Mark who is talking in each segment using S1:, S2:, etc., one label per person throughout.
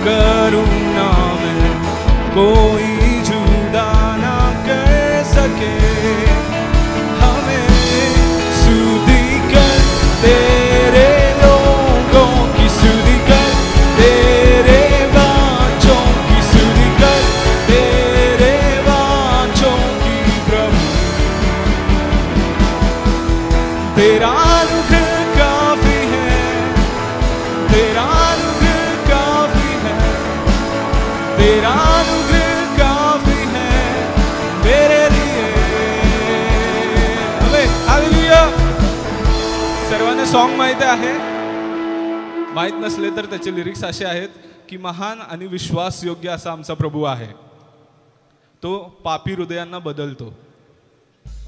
S1: करुणा में कोई जुदा ना कर सके। हमें स्तुति कर तेरे लोगों की, स्तुति कर तेरे वाचों की, स्तुति कर तेरे वाचों की प्रभु। तेरा अनुग्रह काफी है, तेरा अनुग्रह काफी है, तेरा अनुग्रह काफी है मेरे लिए। हालेलुया। सर्वांना सॉन्ग माहिती आहे? माहित नसले तर त्याचे लिरिक्स असे आहेत की महान आणि विश्वासयोग्य असा आमचा प्रभू आहे, तो पापी हृदयांना बदलतो।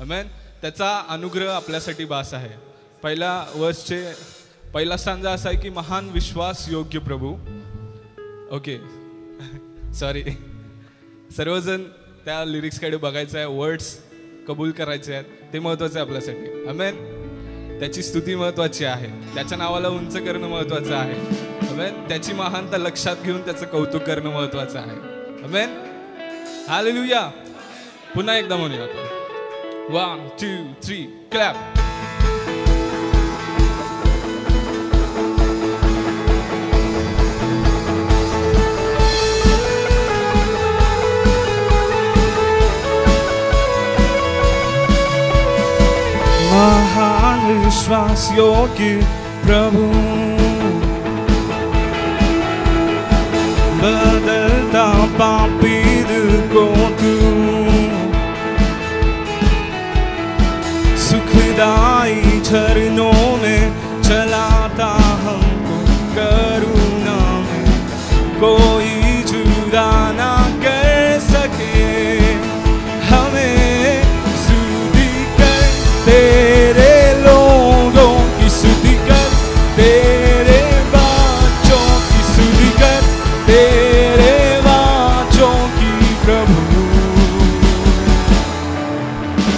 S1: आमेन। त्याचा अनुग्रह आपल्यासाठी बास आहे। पहिला वर्षचे पहिला स्टांजा असा आहे की महान विश्वास योग्य प्रभू। ओके सॉरी, सर्वजण त्या लिरिक्सकडे बघायचं आहे, वर्ड्स कबूल करायचे आहेत, ते महत्त्वाचे आहे आपल्यासाठी। आमेन। त्याची स्तुती महत्त्वाची आहे, त्याच्या नावाला उंच करणं महत्त्वाचं आहे। आमेन। त्याची महानता लक्षात घेऊन त्याचं कौतुक करणं महत्त्वाचं आहे। आमेन। हालेलुया। पुन्हा एकदा म्हणूया आपण, 1 2 3 क्लॅप। महान विश्वास योग्य प्रभु, बदलता पापी दिल को तू, सुखदाई झरनों में चलाता हमको, करुणा में कोई जुदा ना कर सके। हमें स्तुति कर तेरे लोगों की, स्तुति कर तेरे वाचों की, स्तुति कर तेरे वाचों की प्रभु।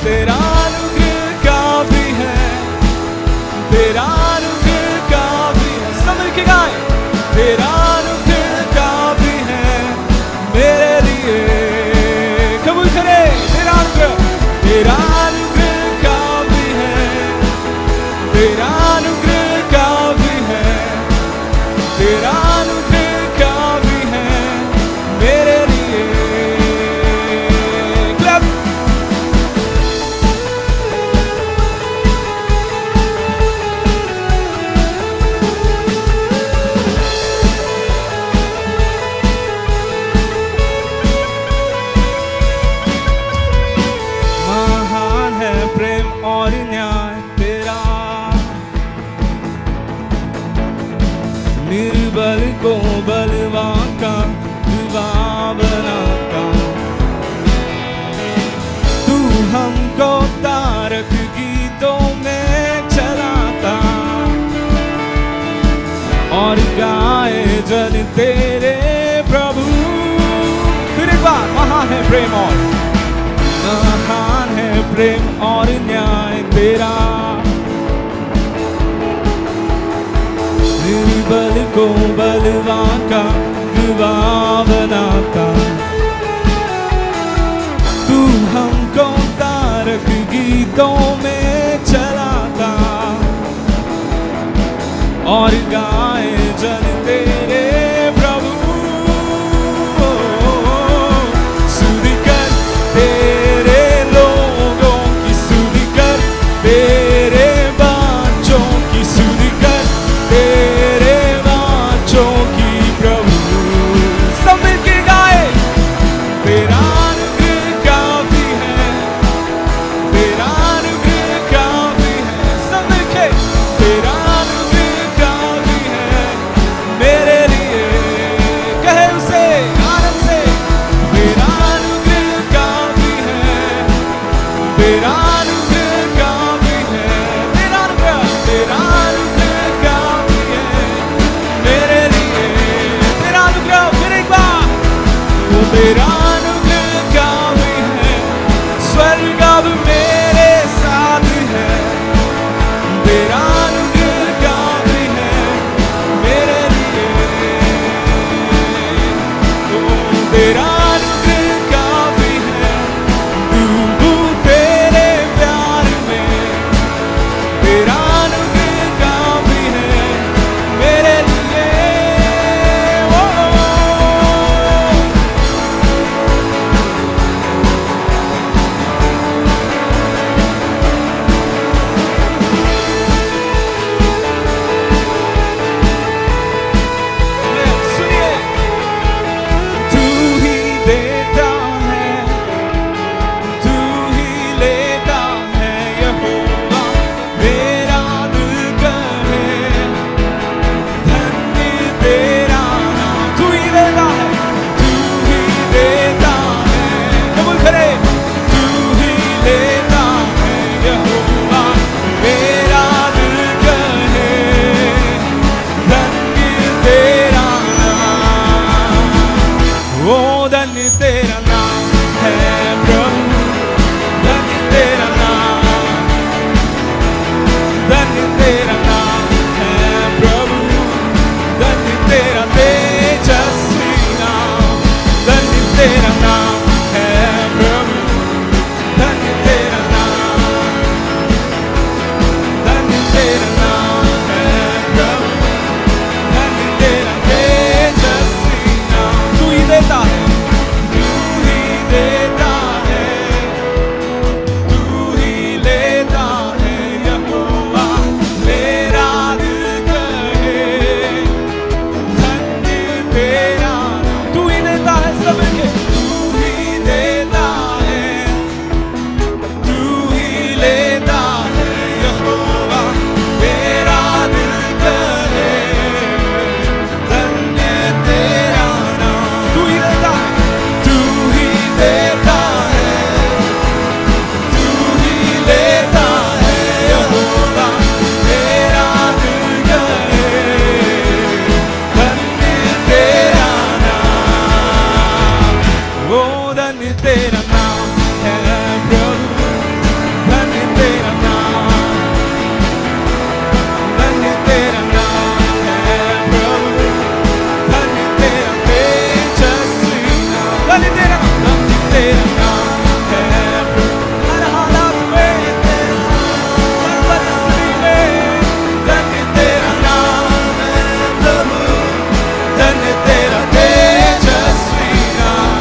S1: तेरा अनुग्रह काफी है, तेरा अनुग्रह काफी है। सब मिलके गाएं, तेरा अनुग्रह काफी है मेरे लिए। कबूल करें तेरा अनुग्रह, तेरा अनुग्रह काफी है, तेरा अनुग्रह काफी है, तेरा अनुग्रह काफी है मेरे लिए। क्लैप। महान है प्रेम और न्याय तेरा, निर्बल को बलवान का दुआ बनाता। तू हमको तारक गीतों में चलाता, और गाए जन तेरे प्रभु। फिर एक बार, महान है प्रेम और, महान है प्रेम और न्याय तेरा, निर्बल को बलवान का गवाह बनाता। तू हमको तारक गीतों में चलाता, और गाए जन तेरे प्रभु। स्तुति कर तेरे लोगों की, स्तुति कर तेरे वाचों की, स्तुति कर तेरे वाचों की प्रभु। सब मिलके गाए, तेरा अनुग्रह काफी है, तेरा अनुग्रह काफी है। सब मिलके, तेरा अनुग्रह काफी है मेरे लिए। कहे उसे आनंद से, तेरा अनुग्रह काफी है, तेरा अनुग्रह काफी है, तेरा अनुग्रह, तेरा अनुग्रह काफी है मेरे लिए। तेरा अनुग्रह, फिर एक बार, वो तेरा अनुग्रह काफी है, स्वर्ग अब मेरे साथ है। तेरा अनुग्रह काफी है मेरे लिए। तेरा, तू ही देता है सबके, तू ही देता है, तू ही लेता है यहोवा, मेरा दिल करे धन्य तेरा नाम। तू ही देता है, तू ही देता है, तू ही लेता है यहोवा, मेरा दिल करे धन्य तेरा नाम। ओ धन्य तेरा नाम है प्रभु, धन्य तेरा नाम, धन्य तेरा नाम है प्रभु, धन्य तेरा तेजस्वी नाम, धन्य तेरा नाम है प्रभु। हर हालात में तेरा, हर परिस्थिति में धन्य तेरा नाम है प्रभु, धन्य तेरा तेजस्वी नाम।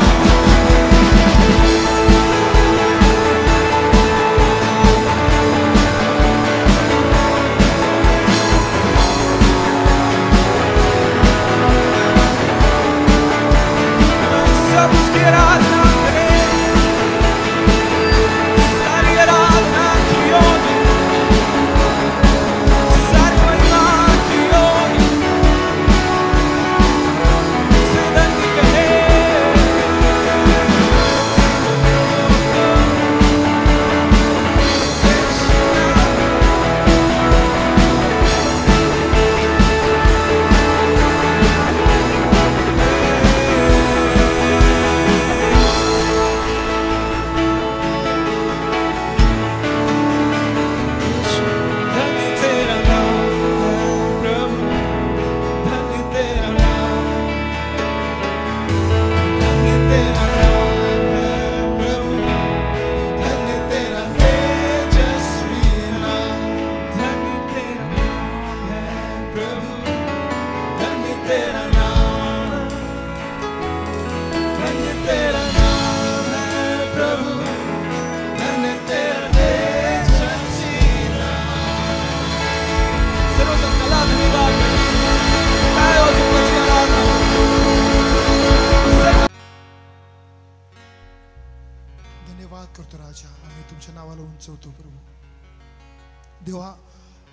S1: सब उसकी आराधना करें, सारी आराधना की होगी, सारी महिमा की होगी, उसे धन्य कहें। धन्य तेरा नाम है प्रभु, धन्य तेरा नाम, धन्य तेरा नाम है प्रभु, धन्य तेरा तेजस्वी नाम, धन्य तेरा नाम है प्रभु, धन्य तेरा नाम, धन्य तेरा नाम है प्रभु, धन्य तेरा तेजस्वी नाम। सर्वोत्तम कला धन्यवाद काय हो तुमची आराधना।
S2: धन्यवाद करतो राजा, आम्ही तुमच्या नावाला उंचवतो प्रभू। देवा,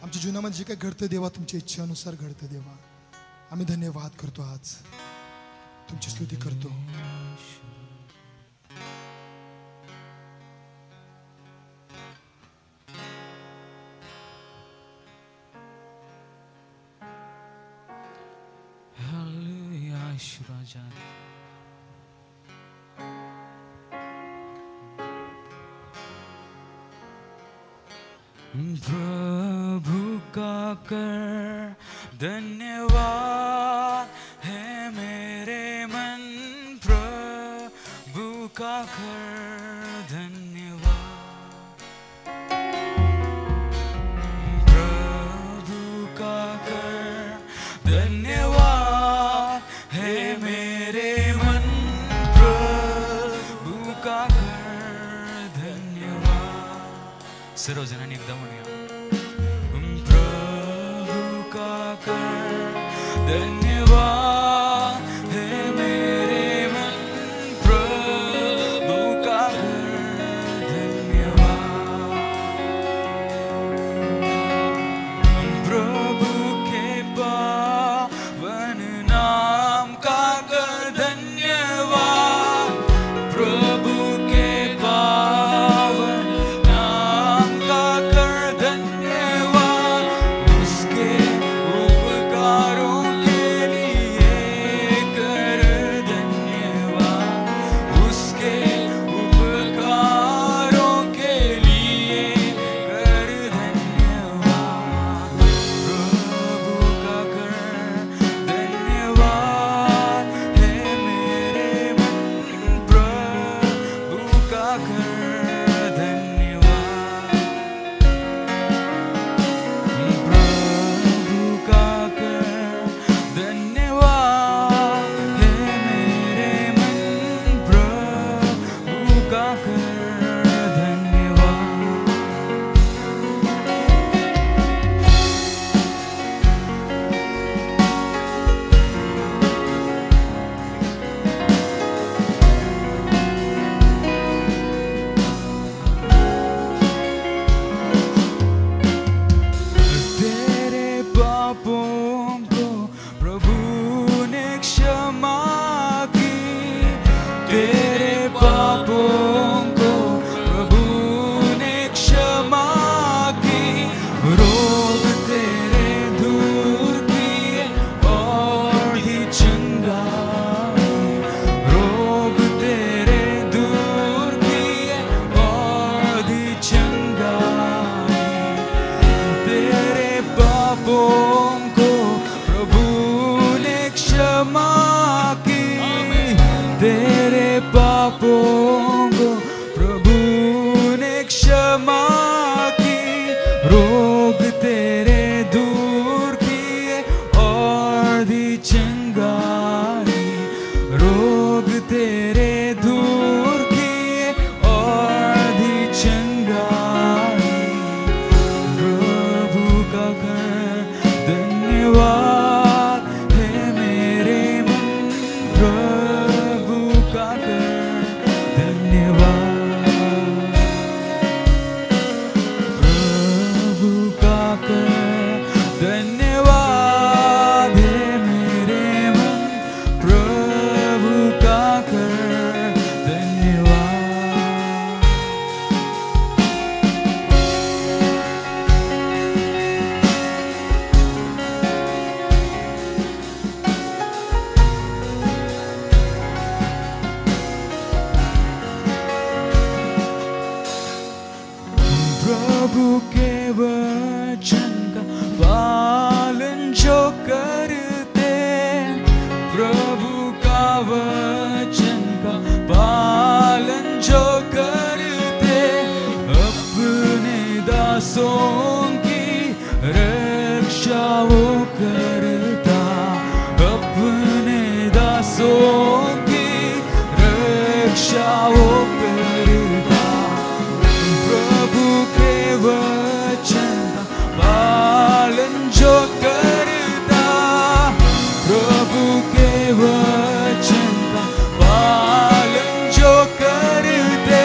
S2: आमच्या जीवनामध्ये जे काही घडतं देवा, तुमच्या इच्छेनुसार घडतं देवा। आम्ही धन्यवाद करतो, आज तुमची स्तुती करतो।
S1: हालेलुया यीशु राजा। प्रभु का कर धन्यवाद है मेरे मन, प्रभु का कर धन्यवाद, प्रभु का कर धन्यवाद है मेरे मन, प्रभु का कर धन्यवाद। सर्वजनांनी एकदा म्हणूया, प्रभु का कर धन्यवाद है मेरे मन, प्रभु का कर धन्यवाद, प्रभु के पावन नाम का कर धन्यवाद, प्रभु के पावन नाम का कर धन्यवाद, उसके उपकारों के
S3: क्षमा की, तेरे पापों को प्रभु ने क्षमा की, रोग तेरे दूर किए और दी चंगाई, रोग तेरे दूर किए और दी चंगाई। प्रभु का कर धन्यवाद है मेरे मन, प्रभु का कर धन्यवाद, प्रभु का कर धन्यवाद है मेरे मन, प्रभु का कर धन्यवाद। प्रभु के वचन का पालन जो करते, प्रभु का वचन का पालन जो करते, अपने दासों की रक्षा वो करता, अपने दासों की रक्षा वो करता। प्रभु के वचन का पालन जो करता, प्रभु के वचन का पालन जो करते,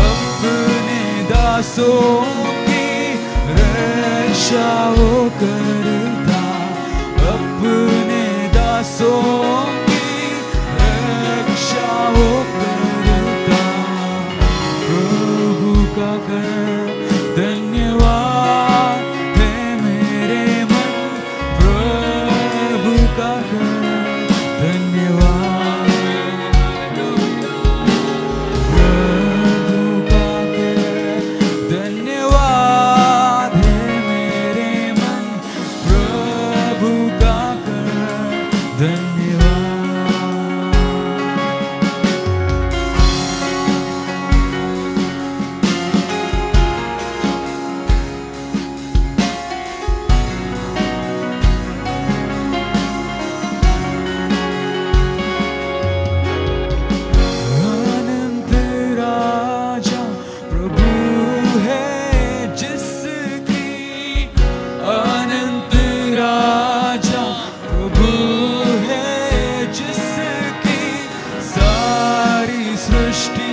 S3: अपने दासों की रक्षा वो करता, अपने दासों की रक्षा वो करता। प्रभु का कर धन्यवाद है मेरे मन, प्रभु का कर धन्यवाद, प्रभु का कर धन्यवाद है मेरे मन, प्रभु का कर धन्यवाद। अनंत राजा प्रभु है जिसकी, अनंत राजा प्रभु है जिसकी, सारी सृष्टि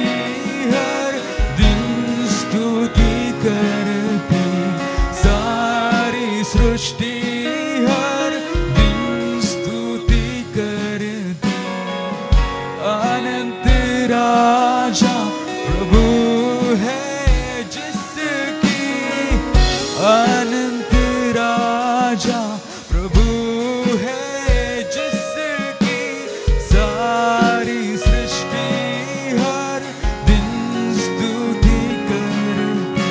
S3: हर दिन स्तुति करती, सारी सृष्टि हर दिन स्तुति करती। अनंत राजा प्रभु है जिसकी, अनंत राजा प्रभु है जिसकी, सारी सृष्टि हर दिन स्तुति करती,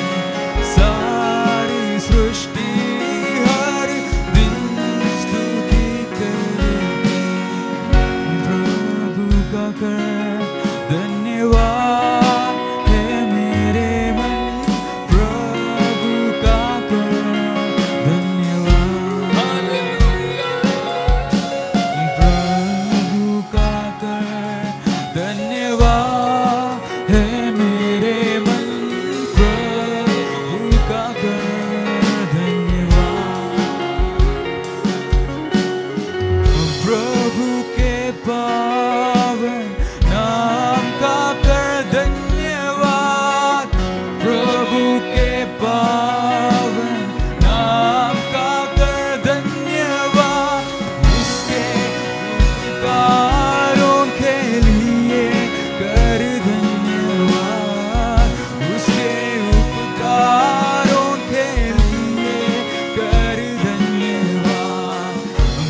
S3: सारी सृष्टि हर दिन स्तुति करती। प्रभु का कर धन्यवाद है मेरे मन, प्रभु का कर धन्यवाद, प्रभु का कर धन्यवाद है मेरे मन, प्रभु का कर धन्यवाद। प्रभु के पावन नाम का कर धन्यवाद, प्रभु के पावन नाम का कर धन्यवाद, उसके उपकारों के लिए कर धन्यवाद, उसके उपकारों के लिए कर धन्यवाद।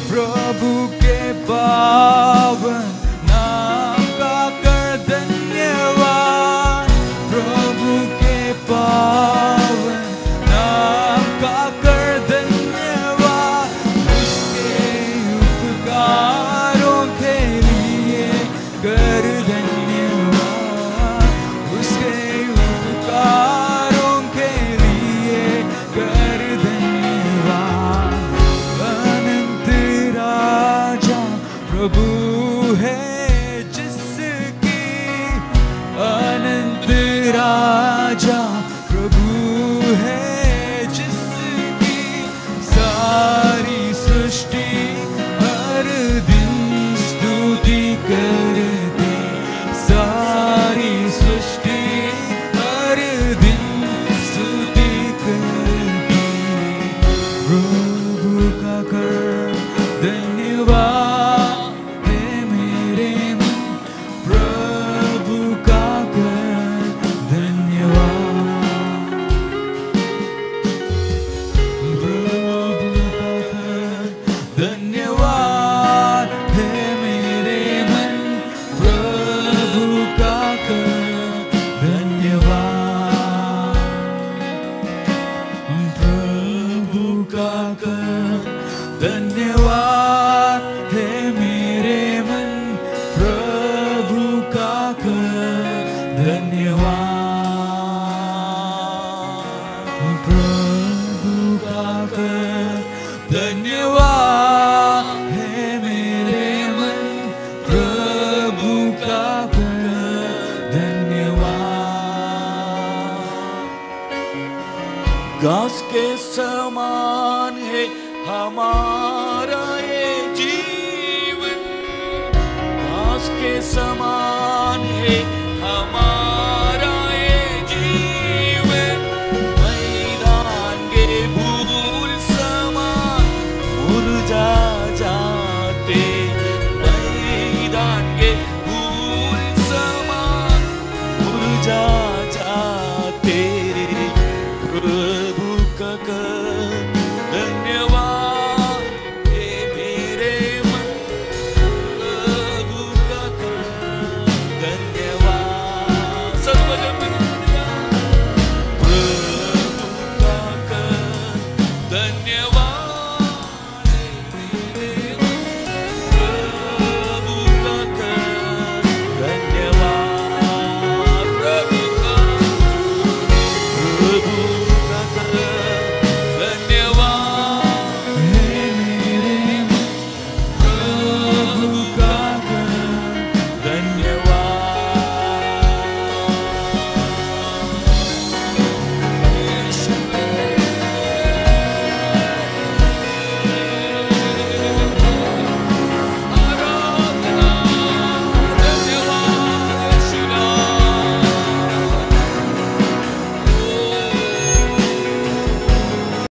S3: प्रभु के पावन नाम है जिसकी अनंत राजा प्रभु है जिसकी सारी सृष्टि हर दिन स्तुति करते सारी सृष्टि हर दिन स्तुति करती प्रभु का कर धन्यवाद है मेरे मन प्रभु का कर धन्यवाद प्रभु का कर धन्यवाद है मेरे मन प्रभु का कर धन्यवाद प्रभु का कर धन्यवाद है मेरे मन प्रभु का कर धन्यवाद प्रभु का कर धन्यवाद है मेरे मन प्रभु का कर धन्यवाद
S4: घास के समान है हमारा ये जीवन घास के समान है